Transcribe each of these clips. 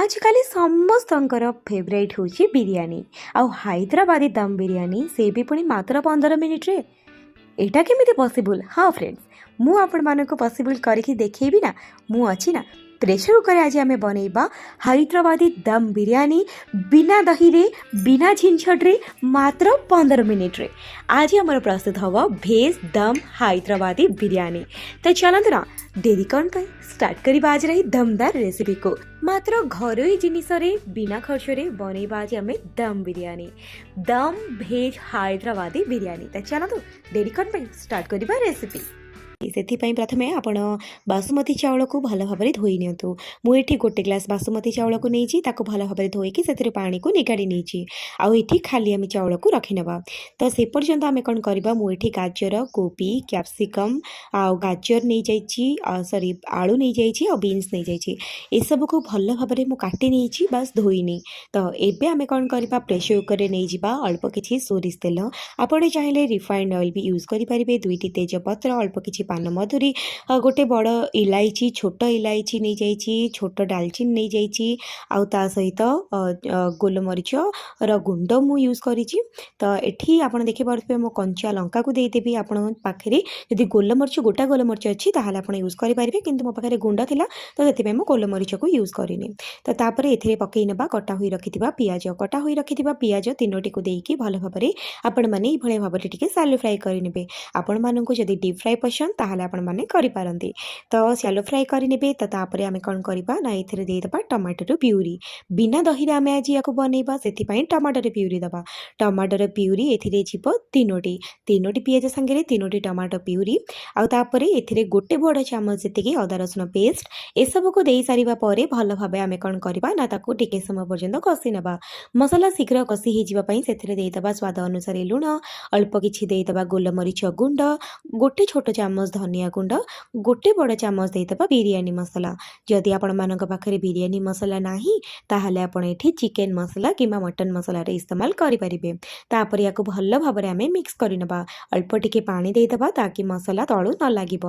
आजिकल समस्तଙ୍କର favourite ହେଉଛି ବିରିୟାନୀ ଆଉ ହାଇଦ୍ରାବାଦୀ ଦମ୍ ବିରିୟାନୀ ସେ ବି ପୁଣି ମାତ୍ର 15 ମିନିଟ୍ରେ। ଏଇଟା କେମିତି ପସିବୁଲ୍? ହଁ ଫ୍ରେଣ୍ଡସ୍, ମୁଁ ଆପଣମାନଙ୍କୁ ପସିବୁଲ୍ କରିକି ଦେଖେଇବି ନା। ମୁଁ ଅଛି ନା। ପ୍ରେସର କୁକରରେ ଆଜି ଆମେ ବନେଇବା ହାଇଦ୍ରାବାଦୀ ଦମ୍ ବିରିୟାନୀ ବିନା ଦହିରେ ବିନା ଝିନଝଟରେ ମାତ୍ର 15 ମିନିଟ୍ରେ। ଆଜି ଆମର ପ୍ରସ୍ତୁତ ହେବ ଭେଜ୍ ଦମ୍ ହାଇଦ୍ରାବାଦୀ ବିରିୟାନୀ। ତ ଚାଲନ୍ତୁ ନା ଡେରି କ'ଣ ପାଇଁ ଷ୍ଟାର୍ଟ କରିବା ଆଜିର ଏହି ଦମଦାର ରେସିପିକୁ। ମାତ୍ର ଘରୋଇ ଜିନିଷରେ ବିନା ଖର୍ଚ୍ଚରେ ବନେଇବା ଆଜି ଆମେ ଦମ୍ ବିରିୟାନୀ, ଦମ୍ ଭେଜ୍ ହାଇଦ୍ରାବାଦୀ ବିରିୟାନୀ। ତ ଚାଲନ୍ତୁ ଡେରି କ'ଣ ପାଇଁ ଷ୍ଟାର୍ଟ କରିବା ରେସିପି। ସେଥିପାଇଁ ପ୍ରଥମେ ଆପଣ ବାସୁମତୀ ଚାଉଳକୁ ଭଲ ଭାବରେ ଧୋଇ ନିଅନ୍ତୁ। ମୁଁ ଏଠି ଗୋଟେ ଗ୍ଲାସ୍ ବାସୁମତୀ ଚାଉଳକୁ ନେଇଛି, ତାକୁ ଭଲ ଭାବରେ ଧୋଇକି ସେଥିରୁ ପାଣିକୁ ନିଗାଡ଼ି ନେଇଛି। ଆଉ ଏଠି ଖାଲି ଆମେ ଚାଉଳକୁ ରଖିନେବା। ତ ସେ ପର୍ଯ୍ୟନ୍ତ ଆମେ କ'ଣ କରିବା, ମୁଁ ଏଠି ଗାଜର, କୋବି, କ୍ୟାପ୍ସିକମ୍ ଆଉ ଗାଜର ନେଇଯାଇଛି, ଆଳୁ ନେଇଯାଇଛି ଆଉ ବିନ୍ସ ନେଇଯାଇଛି। ଏସବୁକୁ ଭଲ ଭାବରେ ମୁଁ କାଟି ନେଇଛି, ବାସ୍ ଧୋଇନି। ତ ଏବେ ଆମେ କ'ଣ କରିବା, ପ୍ରେସର କୁକରରେ ନେଇଯିବା ଅଳ୍ପ କିଛି ସୋରିଷ ତେଲ। ଆପଣ ଚାହିଁଲେ ରିଫାଇଣ୍ଡ ଅଏଲ୍ ବି ୟୁଜ୍ କରିପାରିବେ। 2ଟି ତେଜପତ୍ର, ଅଳ୍ପ କିଛି ପାନମଧୁରୀ, ଗୋଟେ ବଡ଼ ଇଲାଇଚି, ଛୋଟ ଇଲାଇଚି ନେଇଯାଇଛି, ଛୋଟ ଡାଲଚିନି ନେଇଯାଇଛି, ଆଉ ତା ସହିତ ଗୋଲମରିଚର ଗୁଣ୍ଡ ମୁଁ ୟୁଜ୍ କରିଛି। ତ ଏଠି ଆପଣ ଦେଖିପାରୁଥିବେ ମୁଁ କଞ୍ଚା ଲଙ୍କାକୁ ଦେଇଦେବି। ଆପଣଙ୍କ ପାଖରେ ଯଦି ଗୋଟା ଗୋଲମରିଚ ଅଛି ତାହେଲେ ଆପଣ ୟୁଜ୍ କରିପାରିବେ, କିନ୍ତୁ ମୋ ପାଖରେ ଗୁଣ୍ଡ ଥିଲା ତ ସେଥିପାଇଁ ମୁଁ ଗୋଲମରିଚକୁ ୟୁଜ୍ କରିନି। ତ ତାପରେ ଏଥିରେ ପକାଇ ନେବା କଟା ହୋଇ ରଖିଥିବା ପିଆଜ 3ଟିକୁ ଦେଇକି ଭଲ ଭାବରେ ଆପଣମାନେ ଏଇଭଳି ଭାବରେ ଟିକେ ସାଲୋ ଫ୍ରାଏ କରିନେବେ। ଆପଣମାନଙ୍କୁ ଯଦି ଡିପ୍ ଫ୍ରାଏ ପସନ୍ଦ ତାହେଲେ ଆପଣମାନେ କରିପାରନ୍ତି। ତ ସାଲୋ ଫ୍ରାଏ କରିନେବେ। ତ ତାପରେ ଆମେ କ'ଣ କରିବା ନା ଏଥିରେ ଦେଇଦେବା ଟମାଟୋର ପ୍ୟୁରି। ବିନା ଦହିରେ ଆମେ ଆଜି ୟାକୁ ବନେଇବା, ସେଥିପାଇଁ ଟମାଟୋର ପ୍ୟୁରି ଦେବା। ଟମାଟୋର ପ୍ୟୁରି ଏଥିରେ ଯିବ 3ଟି ପିଆଜ ସାଙ୍ଗରେ 3ଟି ଟମାଟୋ ପ୍ୟୁରି। ଆଉ ତାପରେ ଏଥିରେ ଗୋଟେ ବଡ଼ ଚାମଚ ଯେତିକି ଅଦା ରସୁଣ ପେଷ୍ଟ। ଏସବୁକୁ ଦେଇସାରିବା ପରେ ଭଲ ଭାବେ ଆମେ କ'ଣ କରିବା ନା ତାକୁ ଟିକେ ସମୟ ପର୍ଯ୍ୟନ୍ତ କଷି ନେବା। ମସଲା ଶୀଘ୍ର କଷି ହେଇଯିବା ପାଇଁ ସେଥିରେ ଦେଇଦେବା ସ୍ୱାଦ ଅନୁସାରେ ଲୁଣ, ଅଳ୍ପ କିଛି ଦେଇଦେବା ଗୋଲମରିଚ ଗୁଣ୍ଡ, ଗୋଟେ ଛୋଟ ଚାମଚ ଧନିଆ ଗୁଣ୍ଡ, ଗୋଟେ ବଡ଼ ଚାମଚ ଦେଇଦେବା ବିରିୟାନୀ ମସଲା। ଯଦି ଆପଣମାନଙ୍କ ପାଖରେ ବିରିୟାନୀ ମସଲା ନାହିଁ ତାହେଲେ ଆପଣ ଏଠି ଚିକେନ୍ ମସଲା କିମ୍ବା ମଟନ୍ ମସଲାର ଇସ୍ତେମାଲ କରିପାରିବେ। ତାପରେ ୟାକୁ ଭଲ ଭାବରେ ଆମେ ମିକ୍ସ କରିନେବା। ଅଳ୍ପ ଟିକେ ପାଣି ଦେଇଦେବା ତାକି ମସଲା ତଳୁ ନ ଲାଗିବ।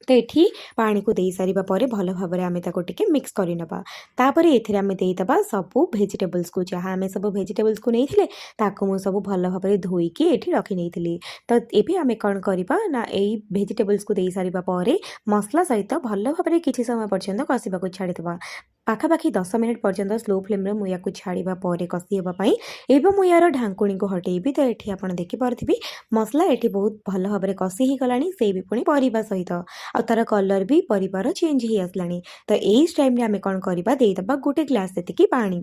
ତ ଏଠି ପାଣିକୁ ଦେଇସାରିବା ପରେ ଭଲ ଭାବରେ ଆମେ ତାକୁ ଟିକେ ମିକ୍ସ କରିନେବା। ତାପରେ ଏଥିରେ ଆମେ ଦେଇଦେବା ସବୁ ଭେଜିଟେବଲ୍ସକୁ। ଯାହା ଆମେ ସବୁ ଭେଜିଟେବଲ୍ସକୁ ନେଇଥିଲେ ତାକୁ ମୁଁ ସବୁ ଭଲ ଭାବରେ ଧୋଇକି ଏଠି ରଖିନେଇଥିଲି। ତ ଏବେ ଆମେ କ'ଣ କରିବା ନା ଏଇ ଭେଜିଟେବଲ୍ସକୁ ଦେଇସାରିବା ପରେ ମସଲା ସହିତ ଭଲ ଭାବରେ କିଛି ସମୟ ପର୍ଯ୍ୟନ୍ତ କଷିବାକୁ ଛାଡ଼ିଦେବା। ପାଖାପାଖି 10 ମିନିଟ୍ ପର୍ଯ୍ୟନ୍ତ ସ୍ଲୋ ଫ୍ଲେମ୍ରେ ମୁଁ ୟାକୁ ଛାଡ଼ିବା ପରେ କଷି ହେବା ପାଇଁ ଏବେ ମୁଁ ୟାର ଢାଙ୍କୁଣୀକୁ ହଟେଇବି। ତ ଏଠି ଆପଣ ଦେଖିପାରୁଥିବେ ମସଲା ଏଠି ବହୁତ ଭଲ ଭାବରେ କଷି ହେଇଗଲାଣି, ସେ ବି ପୁଣି ପରିବା ସହିତ। ଆଉ ତା'ର କଲର୍ ବି ପରିବାର ଚେଞ୍ଜ ହେଇ ଆସିଲାଣି। ତ ଏଇ ଟାଇମ୍ରେ ଆମେ କ'ଣ କରିବା, ଦେଇଦେବା ଗୋଟେ ଗ୍ଲାସ୍ ସେତିକି ପାଣି।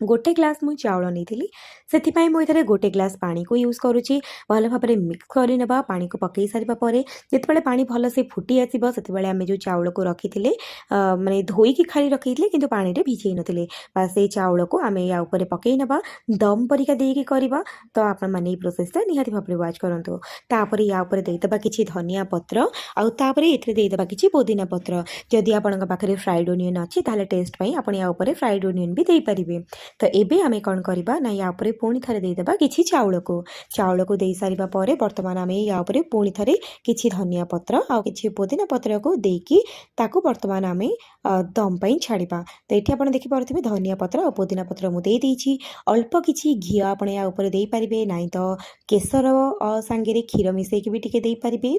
ଗୋଟେ ଗ୍ଲାସ୍ ମୁଁ ଚାଉଳ ନେଇଥିଲି, ସେଥିପାଇଁ ମୁଁ ଏଥିରେ ଗୋଟେ ଗ୍ଲାସ୍ ପାଣିକୁ ୟୁଜ୍ କରୁଛି। ଭଲ ଭାବରେ ମିକ୍ସ କରିନେବା। ପାଣିକୁ ପକାଇ ସାରିବା ପରେ ଯେତେବେଳେ ପାଣି ଭଲସେ ଫୁଟି ଆସିବ ସେତେବେଳେ ଆମେ ଯେଉଁ ଚାଉଳକୁ ରଖିଥିଲେ, ମାନେ ଧୋଇକି ଖାଲି ରଖିଥିଲେ କିନ୍ତୁ ପାଣିରେ ଭିଜେଇ ନଥିଲେ, ବା ସେଇ ଚାଉଳକୁ ଆମେ ୟା ଉପରେ ପକାଇ ନେବା। ଦମ୍ ପରିକା ଦେଇକି କରିବା। ତ ଆପଣମାନେ ଏଇ ପ୍ରୋସେସ୍ଟା ନିହାତି ଭାବରେ ୱାଚ୍ କରନ୍ତୁ। ତାପରେ ୟା ଉପରେ ଦେଇଦେବା କିଛି ଧନିଆ ପତ୍ର, ଆଉ ତାପରେ ଏଥିରେ ଦେଇଦେବା କିଛି ପୋଦିନା ପତ୍ର। ଯଦି ଆପଣଙ୍କ ପାଖରେ ଫ୍ରାଇଡ଼୍ ଓନିଅନ୍ ଅଛି ତାହେଲେ ଟେଷ୍ଟ ପାଇଁ ଆପଣ ୟା ଉପରେ ଫ୍ରାଇଡ଼୍ ଓନିଅନ୍ ବି ଦେଇପାରିବେ। ତ ଏବେ ଆମେ କ'ଣ କରିବା ନା ୟା ଉପରେ ପୁଣି ଥରେ ଦେଇଦେବା କିଛି ଚାଉଳକୁ ଦେଇସାରିବା ପରେ ବର୍ତ୍ତମାନ ଆମେ ୟା ଉପରେ ପୁଣି ଥରେ କିଛି ଧନିଆ ପତ୍ର ଆଉ କିଛି ପୋଦିନା ପତ୍ରକୁ ଦେଇକି ତାକୁ ବର୍ତ୍ତମାନ ଆମେ ଦମ୍ ପାଇଁ ଛାଡ଼ିବା। ତ ଏଠି ଆପଣ ଦେଖିପାରୁଥିବେ ଧନିଆ ପତ୍ର ଆଉ ପୋଦିନା ପତ୍ର ମୁଁ ଦେଇଦେଇଛି। ଅଳ୍ପ କିଛି ଘିଅ ଆପଣ ୟା ଉପରେ ଦେଇପାରିବେ, ନାହିଁ ତ କେଶର ସାଙ୍ଗରେ କ୍ଷୀର ମିଶାଇକି ବି ଟିକେ ଦେଇପାରିବେ,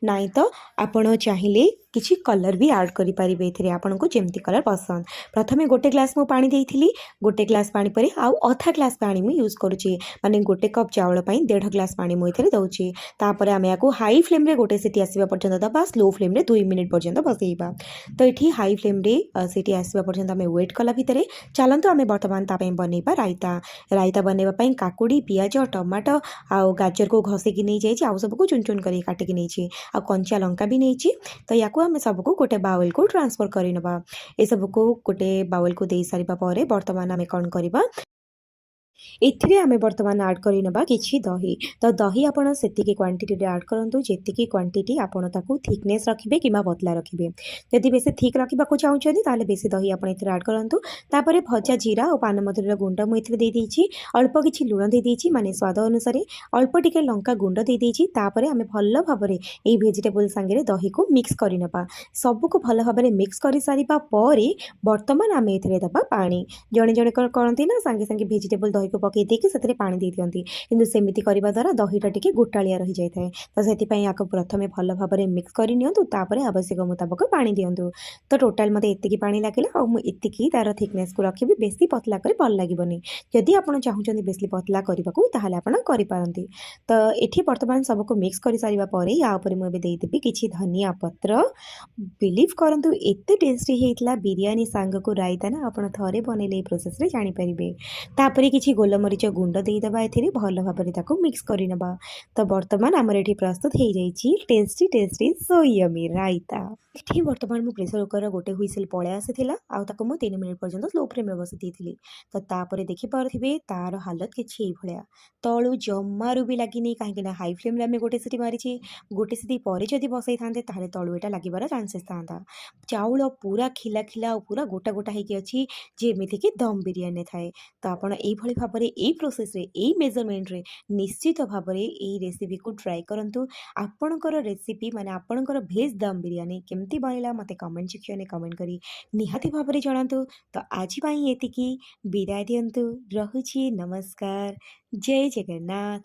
ନାହିଁ ତ ଆପଣ ଚାହିଁଲେ କିଛି କଲର୍ ବି ଆଡ଼୍ କରିପାରିବେ ଏଥିରେ, ଆପଣଙ୍କୁ ଯେମିତି କଲର୍ ପସନ୍ଦ। ପ୍ରଥମେ ଗୋଟେ ଗ୍ଲାସ୍ ମୁଁ ପାଣି ଦେଇଥିଲି, ଗୋଟେ ଗ୍ଲାସ୍ ପାଣି ପରେ ଆଉ ଅଧା ଗ୍ଲାସ୍ ପାଣି ମୁଁ ୟୁଜ୍ କରୁଛି, ମାନେ ଗୋଟେ କପ୍ ଚାଉଳ ପାଇଁ 1.5 ଗ୍ଲାସ୍ ପାଣି ମୁଁ ଏଥିରେ ଦେଉଛି। ତାପରେ ଆମେ ୟାକୁ ହାଇ ଫ୍ଲେମ୍ରେ ଗୋଟେ ସିଟି ଆସିବା ପର୍ଯ୍ୟନ୍ତ ଦେବା, ସ୍ଲୋ ଫ୍ଲେମ୍ରେ 2 ମିନିଟ୍ ପର୍ଯ୍ୟନ୍ତ ବସେଇବା। ତ ଏଠି ହାଇ ଫ୍ଲେମ୍ରେ ସିଟି ଆସିବା ପର୍ଯ୍ୟନ୍ତ ଆମେ ୱେଟ୍ କଲା ଭିତରେ ଚାଲନ୍ତୁ ଆମେ ବର୍ତ୍ତମାନ ତା ପାଇଁ ବନେଇବା ରାଇତା ବନେଇବା ପାଇଁ କାକୁଡ଼ି, ପିଆଜ, ଟମାଟୋ ଆଉ ଗାଜରକୁ ଘଷିକି ନେଇଯାଇଛି, ଆଉ ସବୁକୁ ଚୁନ୍ ଚୁନ୍ କରି କାଟିକି ନେଇଛି, ଆଉ କଞ୍ଚା ଲଙ୍କା ବି ନେଇଛି। ତ ୟାକୁ ଆମେ ସବୁକୁ ଗୋଟେ ବାଉଲ୍କୁ ଟ୍ରାନ୍ସଫର୍ କରିନେବା। ଏସବୁକୁ ଗୋଟେ ବାଉଲ୍କୁ ଦେଇସାରିବା ପରେ ବର୍ତ୍ତମାନ ଆମେ କ'ଣ କରିବା ଏଥିରେ ଆମେ ବର୍ତ୍ତମାନ ଆଡ଼୍ କରିନେବା କିଛି ଦହି। ତ ଦହି ଆପଣ ସେତିକି କ୍ୱାଣ୍ଟିଟିରେ ଆଡ଼୍ କରନ୍ତୁ ଯେତିକି କ୍ୱାଣ୍ଟିଟି ଆପଣ ତାକୁ ଥିକନେସ୍ ରଖିବେ କିମ୍ବା ପତଲା ରଖିବେ। ଯଦି ବେଶୀ ଥିକ୍ ରଖିବାକୁ ଚାହୁଁଛନ୍ତି ତାହେଲେ ବେଶୀ ଦହି ଆପଣ ଏଥିରେ ଆଡ଼୍ କରନ୍ତୁ। ତାପରେ ଭଜା ଜିରା ଆଉ ପାନମଧୁରୀର ଗୁଣ୍ଡ ମୁଁ ଏଥିରେ ଦେଇଦେଇଛି। ଅଳ୍ପ କିଛି ଲୁଣ ଦେଇଦେଇଛି ମାନେ ସ୍ୱାଦ ଅନୁସାରେ। ଅଳ୍ପ ଟିକେ ଲଙ୍କା ଗୁଣ୍ଡ ଦେଇଦେଇଛି। ତାପରେ ଆମେ ଭଲ ଭାବରେ ଏଇ ଭେଜିଟେବୁଲ୍ ସାଙ୍ଗରେ ଦହିକୁ ମିକ୍ସ କରିନେବା। ସବୁକୁ ଭଲ ଭାବରେ ମିକ୍ସ କରିସାରିବା ପରେ ବର୍ତ୍ତମାନ ଆମେ ଏଥିରେ ଦେବା ପାଣି। ଜଣେ ଜଣେ କ'ଣ କରନ୍ତି ନା ସାଙ୍ଗେ ସାଙ୍ଗେ ଭେଜିଟେବୁଲ୍ ଦହିକୁ ପକେଇ ଦେଇକି ସେଥିରେ ପାଣି ଦେଇ ଦିଅନ୍ତି। କିନ୍ତୁ ସେମିତି କରିବା ଦ୍ୱାରା ଦହିଟା ଟିକେ ଗୋଟାଳିଆ ରହିଯାଇଥାଏ। ତ ସେଥିପାଇଁ ଆକୁ ପ୍ରଥମେ ଭଲ ଭାବରେ ମିକ୍ସ କରି ନିଅନ୍ତୁ। ତାପରେ ଆବଶ୍ୟକ ମୁତାବକ ପାଣି ଦିଅନ୍ତୁ। ତ ଟୋଟାଲ୍ ମୋତେ ଏତିକି ପାଣି ଲାଗିଲା ଆଉ ମୁଁ ଏତିକି ତା'ର ଥିକନେସ୍‌କୁ ରଖିବି। ବେଶୀ ପତଲା କରି ଭଲ ଲାଗିବନି। ଯଦି ଆପଣ ଚାହୁଁଛନ୍ତି ବେଶୀ ପତଲା କରିବାକୁ ତାହେଲେ ଆପଣ କରିପାରନ୍ତି। ତ ଏଠି ବର୍ତ୍ତମାନ ସବୁକୁ ମିକ୍ସ କରିସାରିବା ପରେ ୟା ଉପରେ ମୁଁ ଏବେ ଦେଇଦେବି କିଛି ଧନିଆ ପତ୍ର। ବିଲିଭ୍ କରନ୍ତୁ ଏତେ ଟେଷ୍ଟି ହେଇଥିଲା ବିରିୟାନୀ ସାଙ୍ଗକୁ ରାଇତା ନା ଆପଣ ଥରେ ବନେଇଲେ ଏଇ ପ୍ରୋସେସ୍‌ରେ ଜାଣିପାରିବେ। ତାପରେ କିଛି ଗୋଲମରିଚ ଗୁଣ୍ଡ ଦେଇଦେବା ଏଥିରେ ଭଲ ଭାବରେ ତାକୁ ମିକ୍ସ କରିନେବା। ତ ବର୍ତ୍ତମାନ ଆମର ଏଠି ପ୍ରସ୍ତୁତ ହେଇଯାଇଛି tasty tasty so yummy raita. ଏଠି ବର୍ତ୍ତମାନ ମୁଁ ପ୍ରେସର କୁକରର ଗୋଟେ ହୁଇସିଲ୍ ପଳେଇ ଆସିଥିଲା ଆଉ ତାକୁ ମୁଁ 3 ମିନିଟ୍ ପର୍ଯ୍ୟନ୍ତ ସ୍ଲୋ ଫ୍ଲେମ୍‌ରେ ବସେଇ ଦେଇଥିଲି। ତ ତାପରେ ଦେଖିପାରୁଥିବେ ତା'ର ହାଲତ କିଛି ଏଇଭଳିଆ। ତଳୁ ଜମାରୁ ବି ଲାଗିନି କାହିଁକିନା ହାଇ ଫ୍ଲେମ୍‌ରେ ଆମେ ଗୋଟେ ସିଟି ମାରିଛି। ଗୋଟେ ସିଟି ପରେ ଯଦି ବସେଇଥାନ୍ତେ ତାହେଲେ ତଳୁ ଏଇଟା ଲାଗିବାର ଚାନ୍ସେସ୍ ଥାନ୍ତା। ଚାଉଳ ପୁରା ଖିଲା ଖିଲା ଆଉ ପୁରା ଗୋଟା ଗୋଟା ହେଇକି ଅଛି ଯେମିତିକି ଦମ୍ ବିରିୟାନୀ ଥାଏ। ତ ଆପଣ ଏଇଭଳି ଭାବରେ ଏଇ ପ୍ରୋସେସ୍‌ରେ ଏଇ ମେଜରମେଣ୍ଟରେ ନିଶ୍ଚିତ ଭାବରେ ଏଇ ରେସିପିକୁ ଟ୍ରାଏ କରନ୍ତୁ। ଆପଣଙ୍କର ରେସିପି ମାନେ ଆପଣଙ୍କର ଭେଜ୍ ଦମ୍ ବିରିୟାନୀ କେମିତି ବନିଲା ମୋତେ କମେଣ୍ଟ ସେକ୍ସନ୍‌ରେ କମେଣ୍ଟ କରି ନିହାତି ଭାବରେ ଜଣାନ୍ତୁ। ତ ଆଜି ପାଇଁ ଏତିକି। ବିଦାୟ ଦିଅନ୍ତୁ। ରହୁଛି। ନମସ୍କାର। ଜୟ ଜଗନ୍ନାଥ।